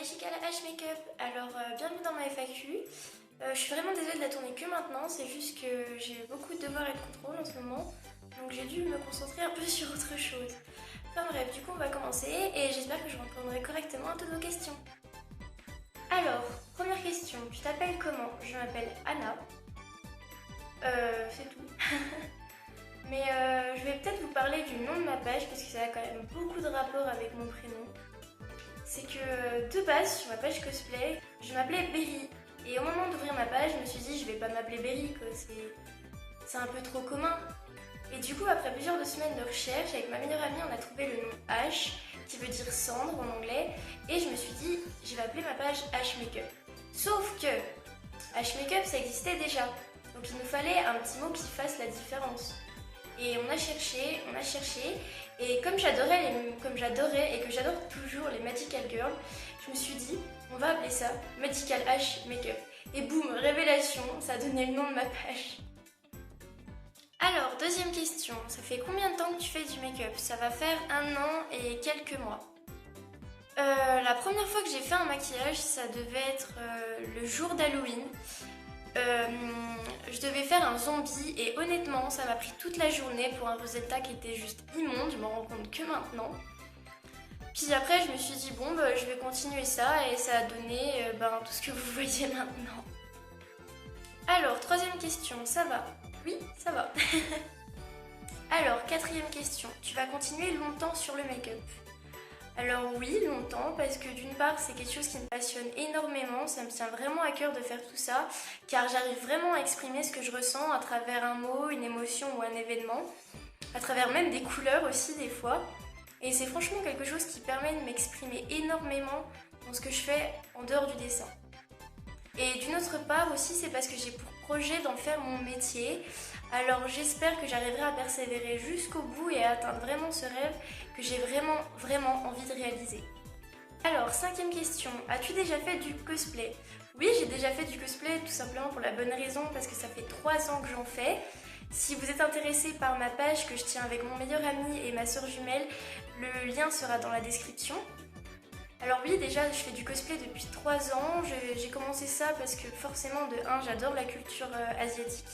Magical H Makeup. Alors, bienvenue dans ma FAQ. Je suis vraiment désolée de la tourner que maintenant, c'est juste que j'ai beaucoup de devoirs et de contrôle en ce moment, donc j'ai dû me concentrer un peu sur autre chose. Enfin bref, du coup on va commencer et j'espère que je répondrai correctement à toutes vos questions. Alors, première question, tu t'appelles comment? Je m'appelle Anna. C'est tout. Mais je vais peut-être vous parler du nom de ma page parce que ça a quand même beaucoup de rapport avec mon prénom. C'est que de base, sur ma page cosplay, je m'appelais Berry. Et au moment d'ouvrir ma page, je me suis dit, je vais pas m'appeler Berry, quoi, c'est un peu trop commun. Et du coup, après plusieurs semaines de recherche, avec ma meilleure amie, on a trouvé le nom H, qui veut dire cendre en anglais. Et je me suis dit, je vais appeler ma page H Makeup. Sauf que H Makeup, ça existait déjà. Donc il nous fallait un petit mot qui fasse la différence. Et on a cherché, et comme j'adorais et que j'adore toujours les Magical Girls, je me suis dit, on va appeler ça Magical H Makeup. Et boum, révélation, ça a donné le nom de ma page. Alors, deuxième question, ça fait combien de temps que tu fais du make-up? Ça va faire 1 an et quelques mois. La première fois que j'ai fait un maquillage, ça devait être le jour d'Halloween. Je devais faire un zombie et honnêtement ça m'a pris toute la journée pour un résultat qui était juste immonde, je m'en rends compte que maintenant. Puis après je me suis dit bon bah, je vais continuer ça et ça a donné tout ce que vous voyez maintenant. Alors troisième question, ça va? Oui, ça va. Alors quatrième question, tu vas continuer longtemps sur le make-up? Alors oui, longtemps, parce que d'une part c'est quelque chose qui me passionne énormément, ça me tient vraiment à cœur de faire tout ça, car j'arrive vraiment à exprimer ce que je ressens à travers un mot, une émotion ou un événement, à travers même des couleurs aussi des fois, et c'est franchement quelque chose qui permet de m'exprimer énormément dans ce que je fais en dehors du dessin. Et d'une autre part aussi c'est parce que j'ai pour projet d'en faire mon métier. Alors j'espère que j'arriverai à persévérer jusqu'au bout et à atteindre vraiment ce rêve que j'ai vraiment envie de réaliser. Alors, cinquième question, as-tu déjà fait du cosplay? Oui, j'ai déjà fait du cosplay tout simplement pour la bonne raison parce que ça fait 3 ans que j'en fais. Si vous êtes intéressé par ma page que je tiens avec mon meilleur ami et ma soeur jumelle, le lien sera dans la description. Alors oui, déjà je fais du cosplay depuis 3 ans, j'ai commencé ça parce que forcément de 1, j'adore la culture asiatique.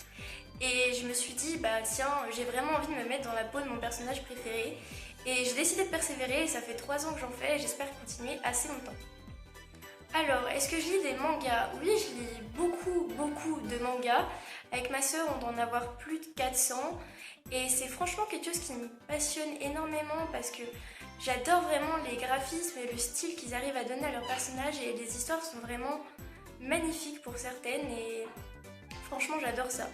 Et je me suis dit, bah tiens, j'ai vraiment envie de me mettre dans la peau de mon personnage préféré. Et j'ai décidé de persévérer et ça fait 3 ans que j'en fais et j'espère continuer assez longtemps. Alors, est-ce que je lis des mangas? Oui, je lis beaucoup de mangas. Avec ma soeur, on doit en avoir plus de 400. Et c'est franchement quelque chose qui me passionne énormément parce que j'adore vraiment les graphismes et le style qu'ils arrivent à donner à leurs personnages et les histoires sont vraiment magnifiques pour certaines et franchement j'adore ça.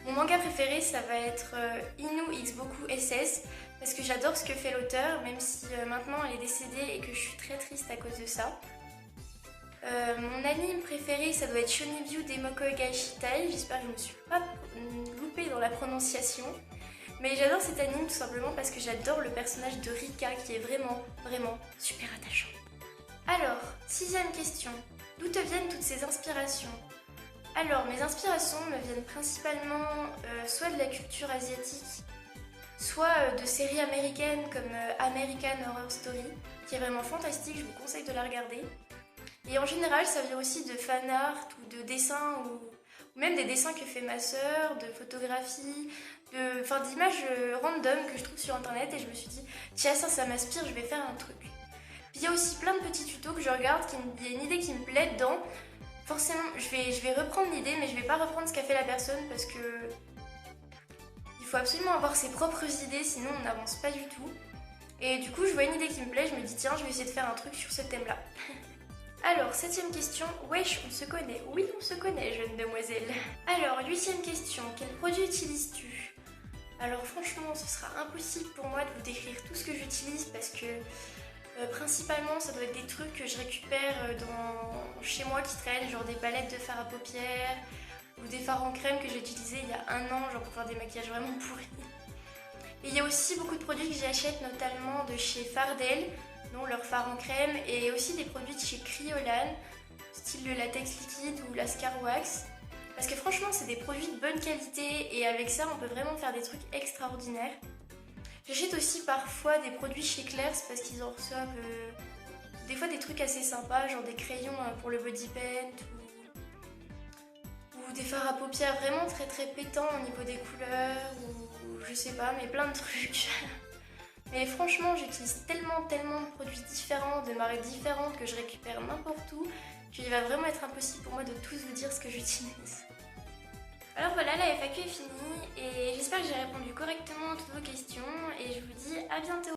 Mon manga préféré ça va être Inu X Boku SS parce que j'adore ce que fait l'auteur même si maintenant elle est décédée et que je suis très triste à cause de ça. Mon anime préféré ça doit être Shonibyu Demokoi Gaishitai, j'espère que je ne me suis pas loupée dans la prononciation. Mais j'adore cet anime tout simplement parce que j'adore le personnage de Rika qui est vraiment super attachant. Alors, 6ème question, d'où te viennent toutes ces inspirations? Alors, mes inspirations me viennent principalement soit de la culture asiatique, soit de séries américaines comme American Horror Story, qui est vraiment fantastique, je vous conseille de la regarder. Et en général, ça vient aussi de fan art ou de dessins ou même des dessins que fait ma soeur, de photographies, d'images random que je trouve sur internet et je me suis dit tiens ça m'inspire, je vais faire un truc. Puis il y a aussi plein de petits tutos que je regarde, il y a une idée qui me plaît dedans. Forcément je vais reprendre l'idée mais je vais pas reprendre ce qu'a fait la personne parce que il faut absolument avoir ses propres idées sinon on n'avance pas du tout. Et du coup je vois une idée qui me plaît, je me dis tiens je vais essayer de faire un truc sur ce thème là. Alors, 7ème question, wesh, on se connaît? Oui, on se connaît, jeune demoiselle. Alors, 8ème question, quel produit utilises-tu? Alors franchement, ce sera impossible pour moi de vous décrire tout ce que j'utilise parce que principalement, ça doit être des trucs que je récupère chez moi qui traînent, genre des palettes de fard à paupières ou des fards en crème que j'ai utilisés il y a 1 an, genre pour faire des maquillages vraiment pourris. Et il y a aussi beaucoup de produits que j'achète, notamment de chez Fardel, dont leur fard en crème, et aussi des produits de chez Kryolan, style le latex liquide ou la Scar Wax. Parce que franchement, c'est des produits de bonne qualité et avec ça, on peut vraiment faire des trucs extraordinaires. J'achète aussi parfois des produits chez Claire's parce qu'ils en reçoivent des fois des trucs assez sympas, genre des crayons pour le body paint ou des fards à paupières vraiment très très pétants au niveau des couleurs ou je sais pas, mais plein de trucs. Mais franchement, j'utilise tellement de produits différents, de marques différentes que je récupère n'importe où qu'il va vraiment être impossible pour moi de tous vous dire ce que j'utilise. Alors voilà, la FAQ est finie et j'espère que j'ai répondu correctement à toutes vos questions et je vous dis à bientôt.